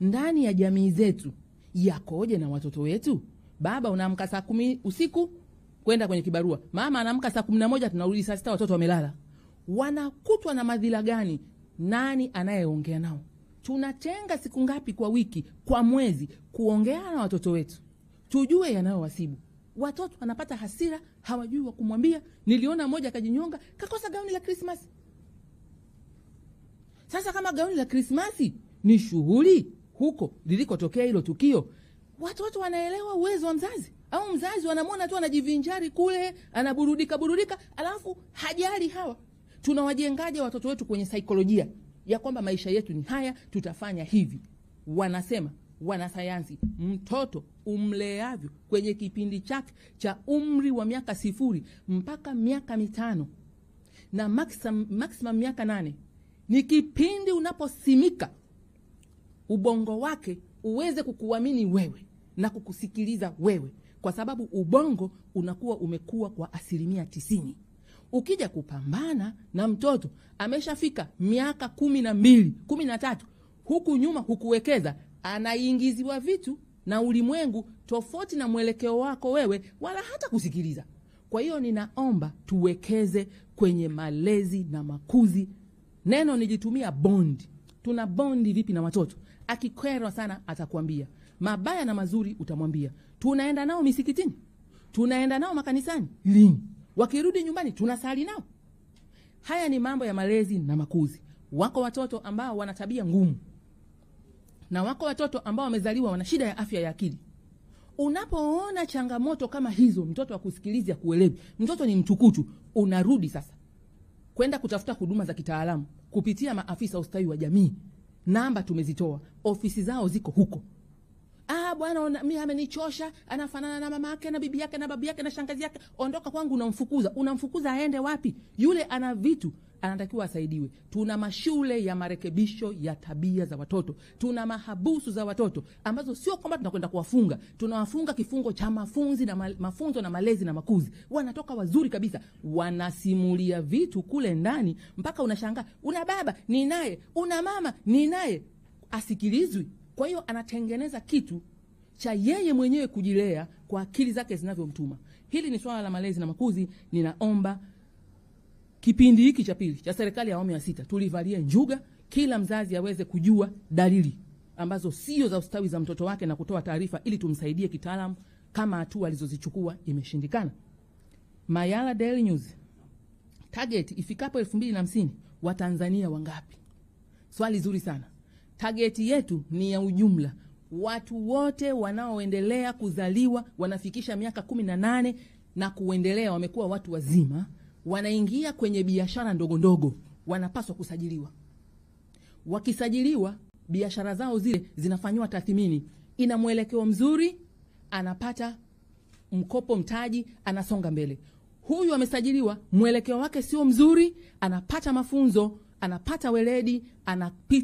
ndani ya jamii zetu yakoje na watoto wetu? Baba unaamka saa 10 usiku kwenda kwenye kibarua, mama anaamka saa 11, tunarudi saa 6, watoto wamelala. Wanakutwa na madhila gani? Nani anayeongea nao? Tunatenga siku ngapi kwa wiki, kwa mwezi kuongea na watoto wetu, tujue yanayowasibu. Watoto wanapata hasira, hawajui wa kumwambia. Niliona mmoja kajinyonga, kakosa gauni la Krismasi. Sasa kama gauni la Krismasi ni shughuli huko lilikotokea hilo tukio, watoto wanaelewa uwezo wa mzazi, au mzazi wanamwona tu anajivinjari kule, anaburudika, alafu hajali hawa. Tunawajengaje watoto wetu kwenye saikolojia ya kwamba maisha yetu ni haya, tutafanya hivi? Wanasema wanasayansi, mtoto umleavyo kwenye kipindi chake cha umri wa miaka 0 mpaka miaka 5 na maximum miaka 8 ni kipindi unaposimika ubongo wake uweze kukuamini wewe na kukusikiliza wewe, kwa sababu ubongo unakuwa umekuwa kwa 90%. Ukija kupambana na mtoto ameshafika miaka 12, 13, huku nyuma hukuwekeza, anaingiziwa vitu na ulimwengu tofauti na mwelekeo wako wewe, wala hata kusikiliza. Kwa hiyo ninaomba tuwekeze kwenye malezi na makuzi. Neno nilitumia bond. Tuna bondi vipi na watoto? Akikerwa sana atakwambia. Mabaya na mazuri utamwambia. Tunaenda nao misikitini? Tunaenda nao makanisani? Lini? Wakirudi nyumbani tunasali nao? Haya ni mambo ya malezi na makuzi. Wako watoto ambao wana tabia ngumu. Na wako watoto ambao wamezaliwa wana shida ya afya ya akili. Unapoona changamoto kama hizo, mtoto akusikiliza kuelewi, mtoto ni mtukutu, unarudi sasa kwenda kutafuta huduma za kitaalamu kupitia maafisa ustawi wa jamii. Namba tumezitoa, ofisi zao ziko huko. Bwana mimi amenichosha, anafanana na mama yake na bibi yake na babu yake na shangazi yake, ondoka kwangu. Unamfukuza aende wapi? Yule ana vitu, anatakiwa asaidiwe. Tuna mashule ya marekebisho ya tabia za watoto. Tuna mahabusu za watoto ambazo sio kwamba tunakwenda kuwafunga. Tunawafunga kifungo cha mafunzo na malezi na makuzi. Wanatoka wazuri kabisa. Wanasimulia vitu kule ndani mpaka unashangaa. Una baba ni naye, una mama ni naye. Asikilizwi. Kwa hiyo anatengeneza kitu cha yeye mwenyewe kujilea kwa akili zake zinavyomtuma. Hili ni swala la malezi na makuzi. Ninaomba kipindi hiki cha pili cha serikali ya awamu ya 6 tulivalie njuga, kila mzazi aweze kujua dalili ambazo sio za ustawi za mtoto wake na kutoa taarifa ili tumsaidie kitaalamu kama hatua alizozichukua imeshindikana. Mayala Daily News. Target ifikapo 2050 Watanzania wangapi? Swali zuri sana. Target yetu ni ya ujumla. Watu wote wanaoendelea kuzaliwa wanafikisha miaka 18 na kuendelea, wamekuwa watu wazima, wanaingia kwenye biashara ndogo ndogo, wanapaswa kusajiliwa. Wakisajiliwa, biashara zao zile zinafanywa tathmini. Ina mwelekeo mzuri, anapata mkopo mtaji, anasonga mbele. Huyu amesajiliwa, mwelekeo wake sio mzuri, anapata mafunzo, anapata weledi,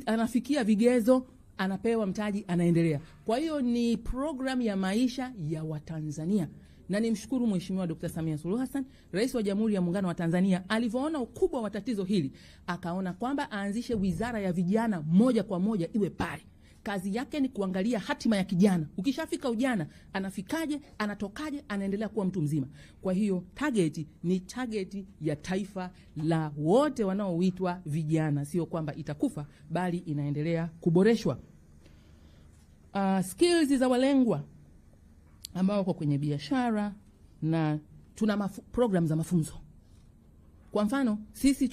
anafikia vigezo, anapewa mtaji, anaendelea. Kwa hiyo ni program ya maisha ya Watanzania. Na nimshukuru Mheshimiwa Dr. Samia Suluhu Hassan, Rais wa Jamhuri ya Muungano wa Tanzania, alivyoona ukubwa wa tatizo hili, akaona kwamba aanzishe wizara ya vijana moja kwa moja iwe pale. Kazi yake ni kuangalia hatima ya kijana. Ukishafika ujana, anafikaje, anatokaje, anaendelea kuwa mtu mzima. Kwa hiyo target ni target ya taifa la wote wanaoitwa vijana. Sio kwamba itakufa, bali inaendelea kuboreshwa. Skills za walengwa ambao wako kwenye biashara, na tuna program za mafunzo. Kwa mfano, sisi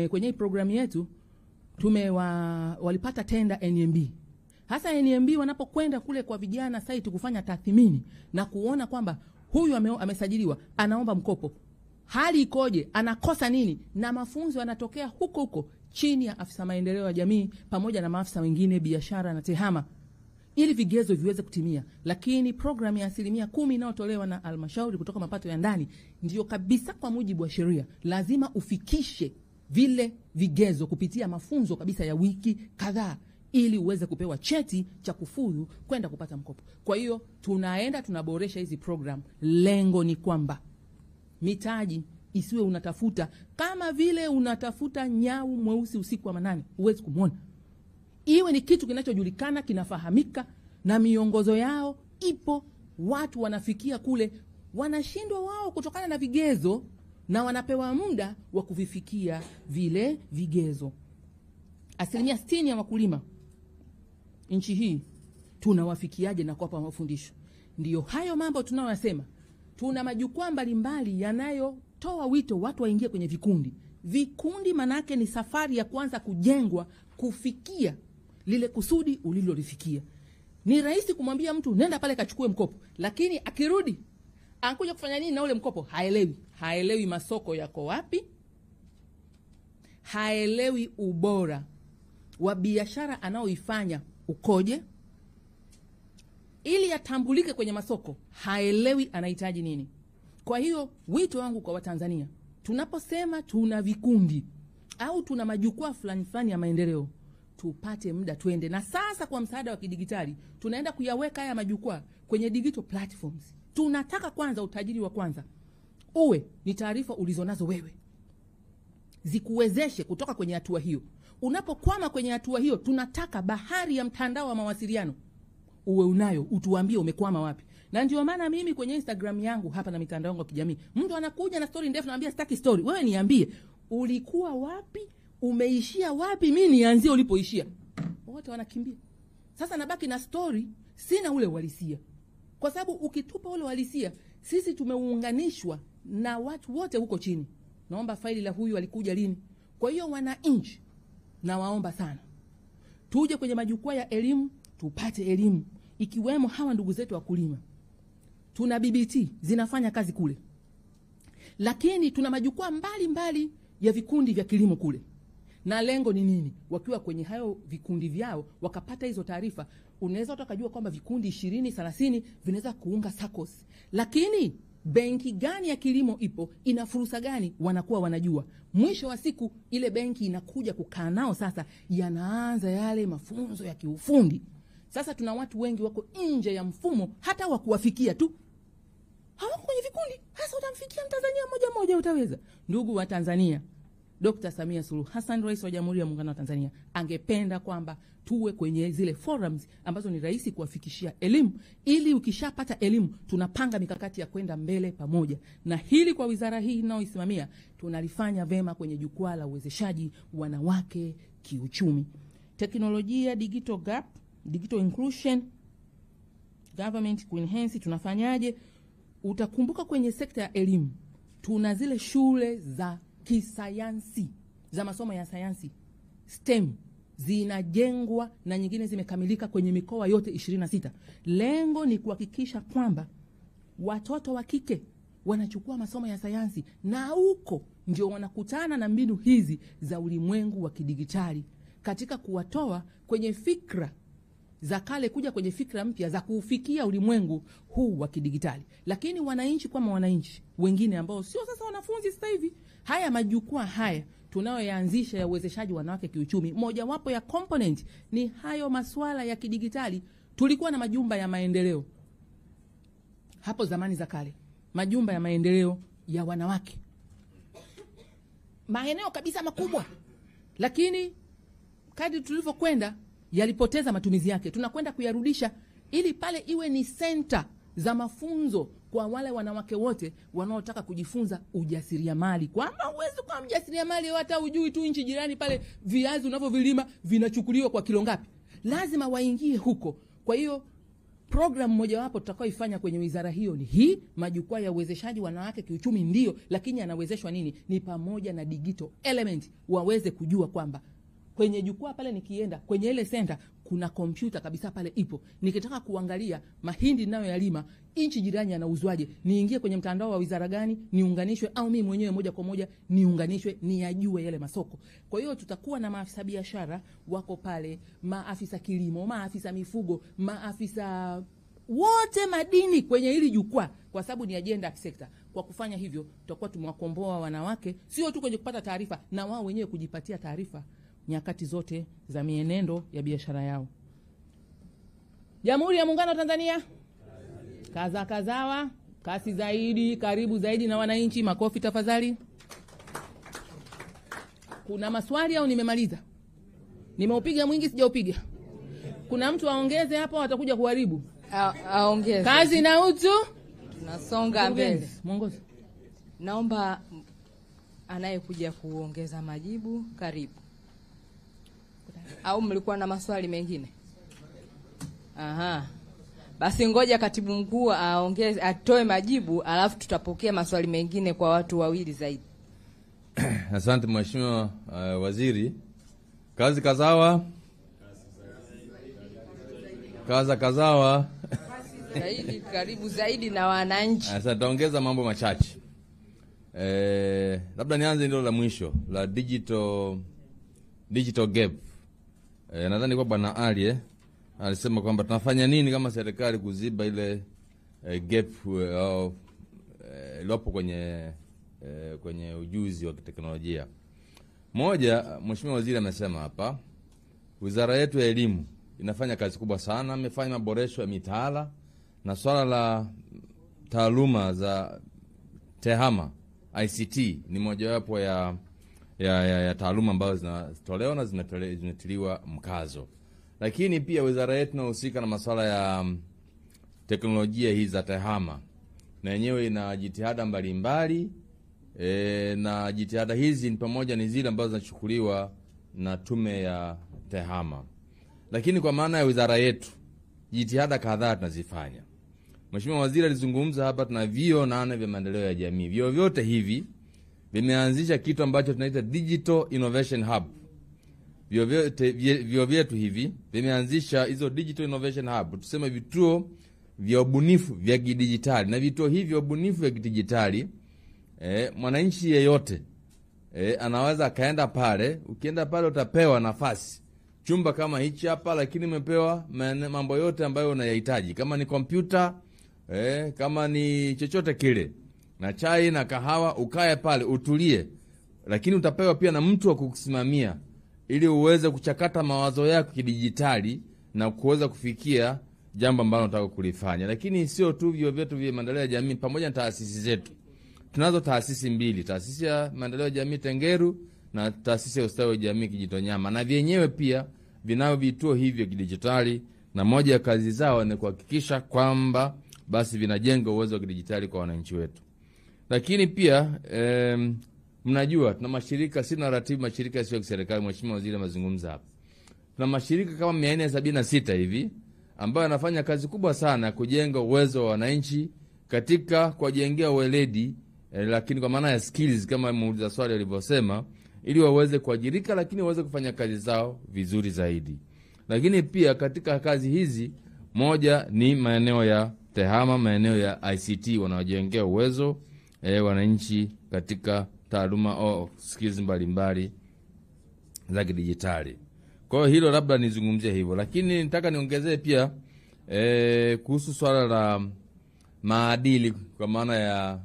kwenye program yetu walipata tenda NMB. Hasa NMB wanapokwenda kule kwa vijana site kufanya tathmini na kuona kwamba huyu amesajiliwa, anaomba mkopo, hali ikoje, anakosa nini, na mafunzo yanatokea huko chini ya afisa maendeleo ya jamii pamoja na maafisa wengine biashara na tehama, ili vigezo viweze kutimia. Lakini program ya 10% inayotolewa na halmashauri kutoka mapato ya ndani ndio kabisa kwa mujibu wa sheria. Lazima ufikishe vile vigezo kupitia mafunzo kabisa ya wiki kadhaa ili uweze kupewa cheti cha kufuzu kwenda kupata mkopo. Kwa hiyo tunaboresha hizi program. Lengo ni kwamba mitaji isiwe unatafuta kama vile unatafuta nyau mweusi usiku wa manane, uweze kumuona. Iwe ni kitu kinachojulikana, kinafahamika, na miongozo yao ipo. Watu wanafikia kule, wanashindwa wao kutokana na vigezo, na wanapewa muda wa kuvifikia vile vigezo. 60% ya wakulima nchi hii tunawafikiaje na kuwapa mafundisho? Ndio hayo mambo tunayosema. Tuna majukwaa mbalimbali yanayotoa wito watu waingie kwenye vikundi. Vikundi manake ni safari ya kwanza kujengwa kufikia lile kusudi ulilolifikia. Ni rahisi kumwambia mtu nenda pale kachukue mkopo, lakini akirudi anakuja kufanya nini na ule mkopo? Haelewi masoko yako wapi, haelewi ubora wa biashara anaoifanya ukoje, ili atambulike kwenye masoko, haelewi anahitaji nini. Kwa hiyo wito wangu kwa Watanzania, tunaposema tuna vikundi au tuna majukwaa fulani ya maendeleo, tupate muda tuende. Na sasa kwa msaada wa kidigitali tunaenda kuyaweka haya majukwaa kwenye digital platforms. Tunataka kwanza, utajiri wa kwanza uwe ni taarifa ulizonazo wewe, zikuwezeshe kutoka kwenye hatua hiyo. Unapokwama kwenye hatua hiyo, tunataka bahari ya mtandao wa mawasiliano uwe unayo, utuambie umekwama wapi. Na ndio maana mimi kwenye Instagram yangu hapa na mitandao yangu ya kijamii, mtu anakuja na story ndefu, naambia sitaki story. Wewe niambie ulikuwa wapi, umeishia wapi, mimi nianzie ulipoishia. Wote wanakimbia. Sasa nabaki na story, sina ule uhalisia. Kwa sababu ukitupa ule uhalisia, sisi tumeuunganishwa na watu wote huko chini. Naomba faili la huyu alikuja lini. Kwa hiyo wananchi, na waomba sana, tuje kwenye majukwaa ya elimu, tupate elimu, ikiwemo hawa ndugu zetu wakulima. Tuna BBT zinafanya kazi kule. Lakini tuna majukwaa mbali ya vikundi vya kilimo kule. Na lengo ni nini? Wakiwa kwenye hayo vikundi vyao, wakapata hizo taarifa, unaweza utakajua kwamba vikundi 20, 30 vinaweza kuunga SACCOS. Lakini benki gani ya kilimo ipo, ina fursa gani, wanakuwa wanajua. Mwisho wa siku ile benki inakuja kukaa nao, sasa yanaanza yale mafunzo ya kiufundi. Sasa tuna watu wengi wako nje ya mfumo, hata wa kuwafikia tu hawako kwenye vikundi. Hasa utamfikia Mtanzania moja utaweza? Ndugu wa Tanzania, Dr. Samia Suluhu Hassan, Rais wa Jamhuri ya Muungano wa Tanzania, angependa kwamba tuwe kwenye zile forums ambazo ni rahisi kuwafikishia elimu, ili ukishapata elimu tunapanga mikakati ya kwenda mbele pamoja. Na hili kwa wizara hii ninayoisimamia tunalifanya vema kwenye jukwaa la uwezeshaji wanawake kiuchumi. Teknolojia, digital gap, digital inclusion, government kuenhance, tunafanyaje? Utakumbuka kwenye sekta ya elimu tuna zile shule za kisayansi, za masomo ya sayansi, STEM, zinajengwa na nyingine zimekamilika kwenye mikoa yote 26. Lengo ni kuhakikisha kwamba watoto wa kike wanachukua masomo ya sayansi, na huko ndio wanakutana na mbinu hizi za ulimwengu wa kidigitali, katika kuwatoa kwenye fikra za kale kuja kwenye fikra mpya za kuufikia ulimwengu huu wa kidigitali. Lakini wananchi kama wananchi wengine ambao sio sasa wanafunzi sasa hivi, haya majukwaa haya tunayoyaanzisha ya uwezeshaji wanawake kiuchumi, moja wapo ya component ni hayo masuala ya kidigitali. Tulikuwa na majumba ya maendeleo hapo zamani za kale, majumba ya maendeleo ya wanawake, maeneo kabisa makubwa, lakini kadri tulivyokwenda yalipoteza matumizi yake. Tunakwenda kuyarudisha ili pale iwe ni center za mafunzo kwa wale wanawake wote wanaotaka kujifunza ujasiriamali. Kwamba uwezo kwa mjasiriamali hata ujui tu nchi jirani pale viazi unavyovilima vinachukuliwa kwa kilo ngapi, lazima waingie huko. Kwa hiyo program moja wapo tutakaoifanya kwenye wizara hiyo ni hii, majukwaa ya uwezeshaji wanawake kiuchumi ndio, lakini anawezeshwa nini? Ni pamoja na digital element, waweze kujua kwamba kwenye jukwaa pale nikienda kwenye ile center kuna kompyuta kabisa pale ipo. Nikitaka kuangalia mahindi nayo yalima nchi jirani anauzwaje, niingie kwenye mtandao wa wizara gani, niunganishwe, au mimi mwenyewe moja kwa moja niunganishwe, niyajue yale masoko. Kwa hiyo tutakuwa na maafisa biashara wako pale, maafisa kilimo, maafisa mifugo, maafisa wote madini kwenye hili jukwaa, kwa sababu ni agenda ya sekta. Kwa kufanya hivyo tutakuwa tumewakomboa wanawake sio tu kwenye kupata taarifa, na wao wenyewe kujipatia taarifa nyakati zote za mienendo ya biashara yao. Jamhuri ya Muungano wa Tanzania, kazawa, kasi zaidi, karibu zaidi na wananchi. Makofi tafadhali. Kuna maswali au nimemaliza? Nimeupiga mwingi, sijaupiga? Kuna mtu aongeze hapo, watakuja kuharibu. Aongeze. Kazi na utu. Tunasonga mbele. Mwongozo. Naomba anayekuja kuongeza majibu, karibu. Au mlikuwa na maswali mengine? Aha. Basi ngoja katibu mkuu aongeze, atoe majibu, alafu tutapokea maswali mengine kwa watu wawili zaidi. Asante Mheshimiwa Waziri. Kazi kazawa. Kazawa. Zaidi, karibu zaidi na wananchi. Sasa taongeza mambo machache. Labda nianze ndio la mwisho la digital gap. Nadhani kwa Bwana Ali alisema kwamba tunafanya nini kama serikali kuziba ile gap iliyopo kwenye ujuzi wa teknolojia. Moja, Mheshimiwa Waziri amesema hapa, wizara yetu ya elimu inafanya kazi kubwa sana, amefanya maboresho ya mitaala na swala la taaluma za TEHAMA ICT ni mojawapo ya taaluma ambazo zinatolewa na zinatiliwa mkazo. Lakini pia wizara yetu inahusika na masuala ya teknolojia hizi za TEHAMA, na yenyewe ina jitihada mbalimbali na jitihada hizi ni pamoja ni zile ambazo zinachukuliwa na tume ya TEHAMA. lakini kwa maana ya wizara yetu jitihada kadhaa tunazifanya. Mheshimiwa Waziri alizungumza hapa, tuna vyuo 8 vya maendeleo ya jamii. Vyuo vyote hivi vimeanzisha kitu ambacho tunaita Digital Innovation Hub. Vyuo vyetu hivi vimeanzisha hizo Digital Innovation Hub, tuseme vituo vya ubunifu vya kidijitali. Na vituo hivi vya ubunifu vya kidijitali, mwananchi yeyote anaweza akaenda pale. Ukienda pale utapewa nafasi, chumba kama hichi hapa, lakini umepewa mambo yote ambayo unayahitaji, kama ni kompyuta, kama ni chochote kile, na chai na kahawa, ukae pale utulie, lakini utapewa pia na mtu wa kukusimamia ili uweze kuchakata mawazo yako kidijitali na kuweza kufikia jambo ambalo unataka kulifanya. Lakini sio tu vyuo vyetu vya maendeleo ya jamii, pamoja na taasisi zetu. Tunazo taasisi 2, taasisi ya maendeleo ya jamii Tengeru na taasisi ya ustawi wa jamii Kijitonyama, na vyenyewe pia vinao vituo hivyo kidijitali, na moja ya kazi zao ni kuhakikisha kwamba basi vinajenga uwezo wa kidijitali kwa wananchi wetu. Lakini pia mnajua tuna mashirika, sina ratibu mashirika yasiyo ya kiserikali, Mheshimiwa Waziri amezungumza hapa. Tuna mashirika kama 476 hivi ambayo yanafanya kazi kubwa sana kujenga uwezo wa wananchi katika kuwajengea uweledi, lakini kwa maana ya skills kama muuliza swali alivyosema, ili waweze kuajirika, lakini waweze kufanya kazi zao vizuri zaidi. Lakini pia katika kazi hizi, moja ni maeneo ya TEHAMA, maeneo ya ICT, wanawajengea uwezo wananchi katika taaluma skills mbalimbali za kidijitali. Kwa hiyo hilo labda nizungumzie hivyo, lakini nitaka niongezee pia kuhusu swala la maadili, kwa maana ya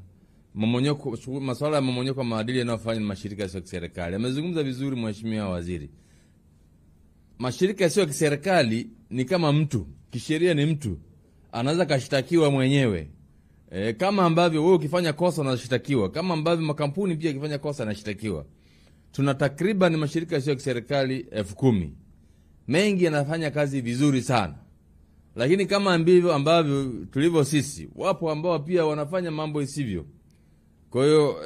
mmonyoko, masuala ya mmonyoko wa maadili yanayofanywa na mashirika yasiyo ya kiserikali. Amezungumza vizuri Mheshimiwa Waziri. Mashirika yasiyo ya kiserikali ni kama mtu, kisheria ni mtu, anaweza kashtakiwa mwenyewe. Kama ambavyo wewe ukifanya kosa unashtakiwa, kama ambavyo makampuni pia ukifanya kosa yanashtakiwa. Tuna takriban mashirika yasiyo ya kiserikali 10,000. Mengi yanafanya kazi vizuri sana. Lakini kama ambavyo tulivyo sisi, wapo ambao pia wanafanya mambo isivyo. Kwa hiyo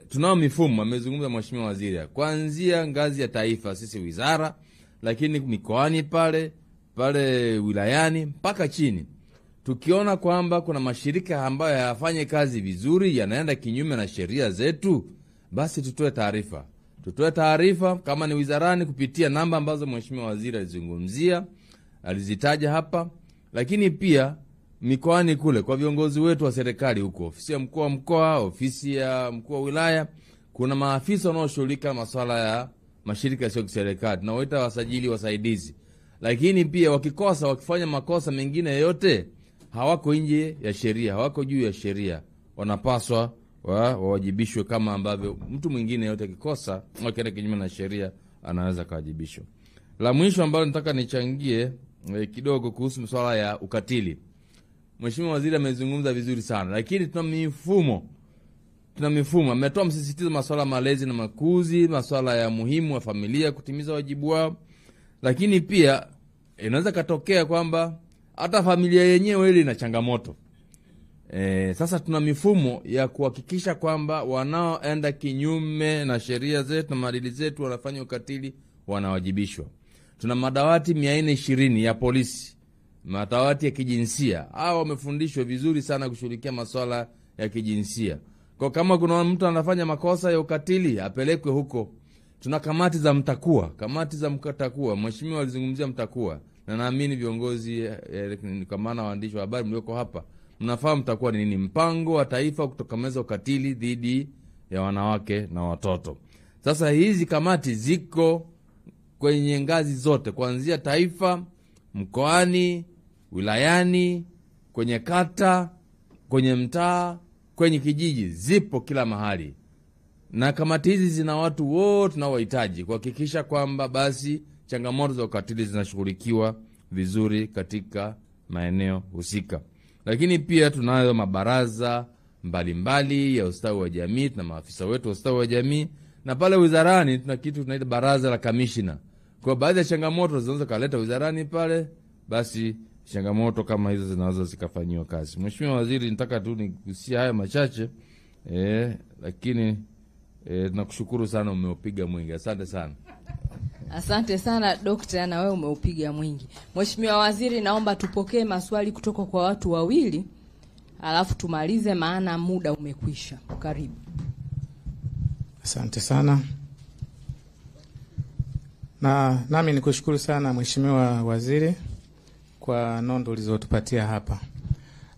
tunao mifumo, amezungumza Mheshimiwa Waziri, kuanzia ngazi ya taifa, sisi wizara, lakini mikoani pale wilayani mpaka chini. Tukiona kwamba kuna mashirika ambayo hayafanye kazi vizuri, yanaenda kinyume na sheria zetu, basi tutoe taarifa. Tutoe taarifa kama ni wizarani kupitia namba ambazo Mheshimiwa Waziri alizungumzia, alizitaja hapa, lakini pia mikoani kule kwa viongozi wetu wa serikali huko, ofisi ya mkuu wa mkoa, ofisi ya mkuu wa wilaya, kuna maafisa wanaoshughulika na masuala ya mashirika yasiyo ya kiserikali, tunawaita wasajili wasaidizi. Lakini pia wakifanya makosa mengine yote, hawako nje ya sheria, hawako juu ya sheria, wanapaswa wawajibishwe kama ambavyo mtu mwingine yote akikosa akienda kinyume na sheria anaweza kuwajibishwa. La mwisho ambalo nataka nichangie kidogo kuhusu masuala ya ukatili. Mheshimiwa Waziri amezungumza vizuri sana, lakini tuna mifumo. Ametoa msisitizo masuala malezi na makuzi, masuala ya muhimu wa familia kutimiza wajibu wao. Lakini pia inaweza katokea kwamba hata familia yenyewe ile ina changamoto. Sasa tuna mifumo ya kuhakikisha kwamba wanaoenda kinyume na sheria zetu na maadili zetu wanafanya ukatili wanawajibishwa. Tuna madawati 420 ya polisi, madawati ya kijinsia. Hao wamefundishwa vizuri sana kushughulikia masuala ya kijinsia. Kwa kama kuna mtu anafanya makosa ya ukatili, apelekwe huko. Tuna kamati za mtakuwa. Mheshimiwa alizungumzia mtakuwa, na naamini viongozi kwa maana waandishi wa habari mlioko hapa mnafahamu mtakuwa ni nini. Mpango wa taifa kutokomeza ukatili dhidi ya wanawake na watoto. Sasa hizi kamati ziko kwenye ngazi zote, kuanzia taifa, mkoani, wilayani, kwenye kata, kwenye mtaa, kwenye kijiji, zipo kila mahali. Na kamati hizi zina watu wote tunaohitaji kuhakikisha kwamba basi changamoto za ukatili zinashughulikiwa vizuri katika maeneo husika. Lakini pia tunayo mabaraza mbalimbali ya ustawi wa jamii, tuna maafisa wetu wa ustawi wa jamii, na pale wizarani tuna kitu tunaita baraza la kamishna. Kwa baadhi ya changamoto zinaweza kaleta wizarani pale, basi changamoto kama hizo zinaweza zikafanyiwa kazi. Mheshimiwa Waziri, nitaka tu nigusie haya machache lakini nakushukuru sana, umeupiga mwingi. Asante sana. Asante sana Dokta, na wewe umeupiga mwingi. Mheshimiwa Waziri, naomba tupokee maswali kutoka kwa watu wawili, alafu tumalize maana muda umekwisha. Karibu. Asante sana. Nami nikushukuru sana Mheshimiwa Waziri kwa nondo ulizotupatia hapa.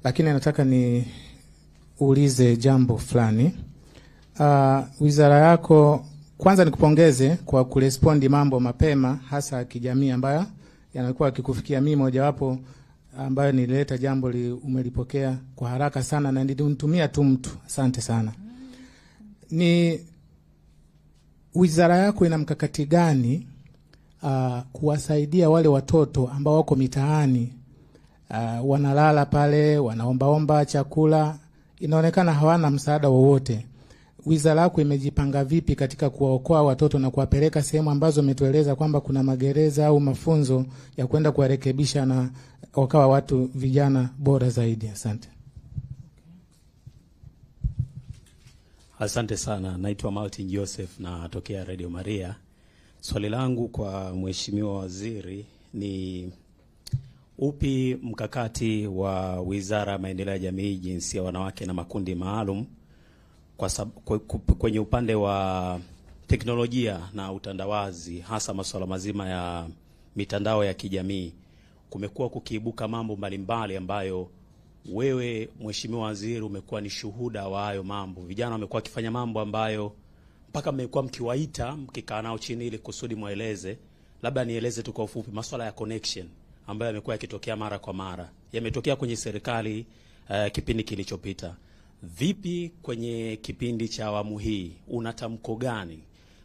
Lakini nataka niulize jambo fulani. Wizara yako, kwanza nikupongeze kwa kurespondi mambo mapema, hasa kijamii ambayo yanakuwa yakikufikia. Mimi mojawapo ambayo nilileta jambo umelipokea kwa haraka sana na nilitumia tu mtu. Asante sana. Ni wizara yako ina mkakati gani kuwasaidia wale watoto ambao wako mitaani, wanalala pale, wanaombaomba chakula, inaonekana hawana msaada wowote? Wizara yako imejipanga vipi katika kuwaokoa watoto na kuwapeleka sehemu ambazo umetueleza kwamba kuna magereza au mafunzo ya kwenda kuwarekebisha na wakawa watu vijana bora zaidi? Asante. Asante sana. Naitwa Martin Joseph na natokea Radio Maria. Swali langu kwa Mheshimiwa Waziri ni upi mkakati wa Wizara ya Maendeleo ya Jamii, Jinsia, Wanawake na Makundi Maalum kwenye upande wa teknolojia na utandawazi, hasa masuala mazima ya mitandao ya kijamii? Kumekuwa kukiibuka mambo mbalimbali ambayo wewe Mheshimiwa Waziri umekuwa ni shuhuda wa hayo mambo. Vijana wamekuwa wakifanya mambo ambayo mpaka mmekuwa mkiwaita mkikaa nao chini ili kusudi mueleze. Labda nieleze tu kwa ufupi masuala ya connection ambayo yamekuwa yakitokea mara kwa mara. Yametokea kwenye serikali kipindi kilichopita. Vipi kwenye kipindi cha awamu hii? Una tamko gani?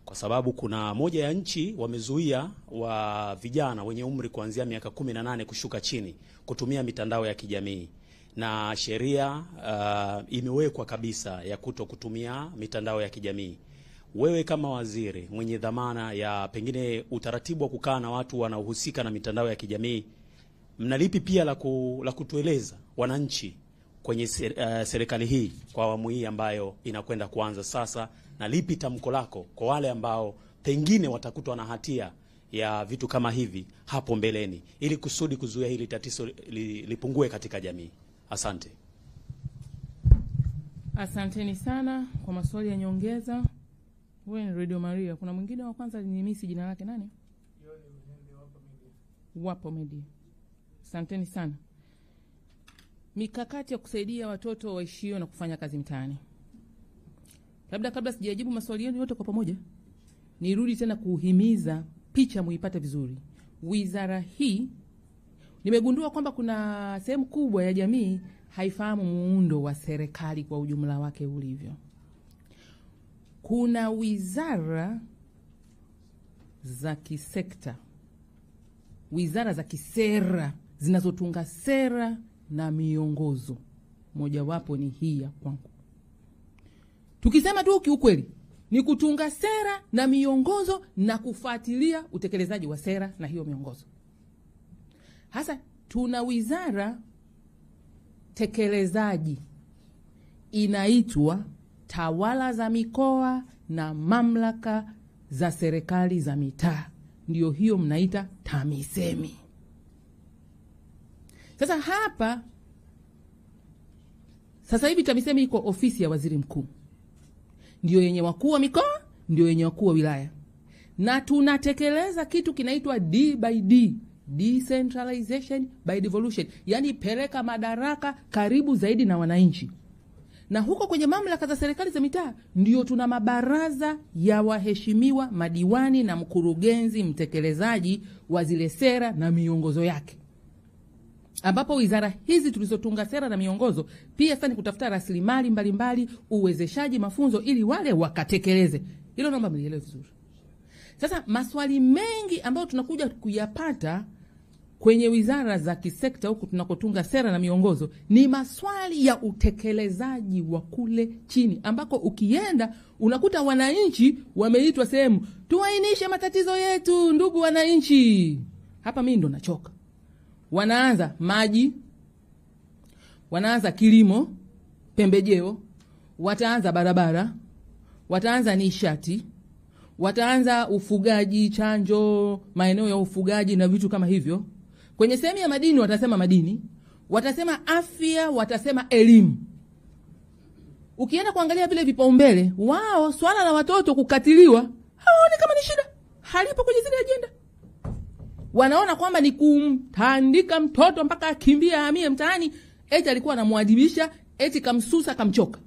Kwa sababu kuna moja ya nchi wamezuia wa vijana wenye umri kuanzia miaka 18 kushuka chini kutumia mitandao ya kijamii. Na sheria imewekwa kabisa ya kutokutumia mitandao ya kijamii. Wewe kama waziri mwenye dhamana ya pengine utaratibu wa kukaa na watu wanaohusika na mitandao ya kijamii, mnalipi pia la kutueleza wananchi kwenye serikali hii kwa awamu hii ambayo inakwenda kuanza sasa, na lipi tamko lako kwa wale ambao pengine watakutwa na hatia ya vitu kama hivi hapo mbeleni, ili kusudi kuzuia hili tatizo lipungue katika jamii? Asante. Asanteni sana kwa maswali ya nyongeza. Wewe ni Radio Maria. Kuna mwingine wa kwanza ni misi, jina lake nani? Wapo Media. Asanteni sana. Mikakati ya kusaidia watoto waishio na kufanya kazi mtaani. Labda kabla sijajibu maswali yenu yote kwa pamoja, nirudi tena kuhimiza picha muipate vizuri. Wizara hii nimegundua kwamba kuna sehemu kubwa ya jamii haifahamu muundo wa serikali kwa ujumla wake ulivyo. Kuna wizara za kisekta, wizara za kisera zinazotunga sera na miongozo. Mojawapo ni hii ya kwangu. Tukisema tu kiukweli ni kutunga sera na miongozo na kufuatilia utekelezaji wa sera na hiyo miongozo. Hasa tuna wizara tekelezaji inaitwa Tawala za Mikoa na Mamlaka za Serikali za Mitaa. Ndio hiyo mnaita TAMISEMI. Sasa hapa sasa hivi TAMISEMI iko ofisi ya Waziri Mkuu. Ndio yenye wakuu wa mikoa, ndio yenye wakuu wa wilaya. Na tunatekeleza kitu kinaitwa D by D, decentralization by devolution. Yaani peleka madaraka karibu zaidi na wananchi. Na huko kwenye mamlaka za serikali za mitaa ndio tuna mabaraza ya waheshimiwa madiwani na mkurugenzi mtekelezaji wa zile sera na miongozo yake. Ambapo wizara hizi tulizotunga sera na miongozo pia sasa ni kutafuta rasilimali mbalimbali, uwezeshaji, mafunzo ili wale wakatekeleze. Hilo naomba mlielewe vizuri. Sasa maswali mengi ambayo tunakuja kuyapata kwenye wizara za kisekta huku tunakotunga sera na miongozo ni maswali ya utekelezaji wa kule chini, ambako ukienda unakuta wananchi wameitwa sehemu, tuainishe matatizo yetu ndugu wananchi. Hapa mimi ndo nachoka. Wanaanza maji, wanaanza kilimo, pembejeo, wataanza barabara, wataanza nishati, wataanza ufugaji, chanjo, maeneo ya ufugaji na vitu kama hivyo. Kwenye sehemu ya madini watasema madini, watasema afya, watasema elimu. Ukienda kuangalia vile vipaumbele, wao swala la watoto kukatiliwa hawaoni kama ni shida, halipo kwenye zile ajenda. Wanaona kwamba ni kumtandika mtoto mpaka akimbia ahamie mtaani, eti alikuwa anamwadibisha, eti kamsusa kamchoka.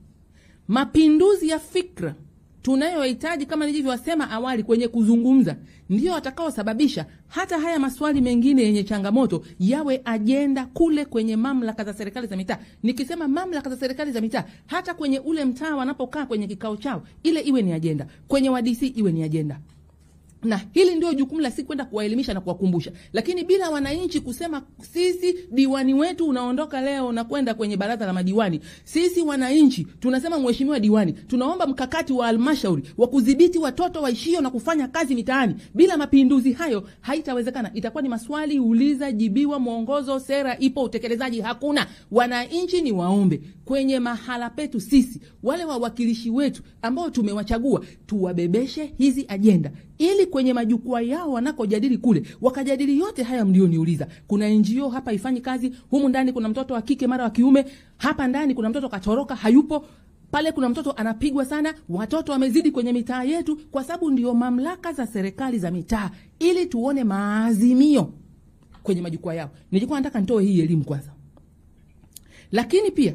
Mapinduzi ya fikra tunayohitaji kama nilivyosema awali kwenye kuzungumza ndio atakao sababisha hata haya maswali mengine yenye changamoto yawe ajenda kule kwenye mamlaka za serikali za mitaa. Nikisema mamlaka za serikali za mitaa, hata kwenye ule mtaa wanapokaa kwenye kikao chao, ile iwe ni ajenda. Kwenye wadisi iwe ni ajenda. Na hili ndio jukumu la si kwenda kuwaelimisha na kuwakumbusha. Lakini bila wananchi kusema sisi diwani wetu unaondoka leo na kwenda kwenye baraza la madiwani, sisi wananchi tunasema mheshimiwa diwani, tunaomba mkakati wa halmashauri wa kudhibiti watoto waishio na kufanya kazi mitaani. Bila mapinduzi hayo haitawezekana. Itakuwa ni maswali uliza, jibiwa, mwongozo, sera ipo, utekelezaji hakuna. Wananchi ni waombe kwenye mahala petu sisi, wale wawakilishi wetu ambao tumewachagua, tuwabebeshe hizi ajenda ili kwenye majukwaa yao wanakojadili kule wakajadili yote haya mlioniuliza. Kuna NGO hapa ifanyi kazi, humu ndani kuna mtoto wa kike mara wa kiume, hapa ndani kuna mtoto katoroka hayupo, pale kuna mtoto anapigwa sana, watoto wamezidi kwenye mitaa yetu, kwa sababu ndio mamlaka za serikali za mitaa, ili tuone maazimio kwenye majukwaa yao. Nilikuwa nataka nitoe hii elimu kwanza. Lakini pia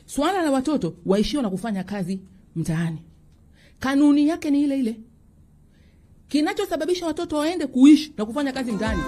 swala la watoto waishio na kufanya kazi mtaani, kanuni yake ni ile ile. Kinachosababisha watoto waende kuishi na kufanya kazi mtaani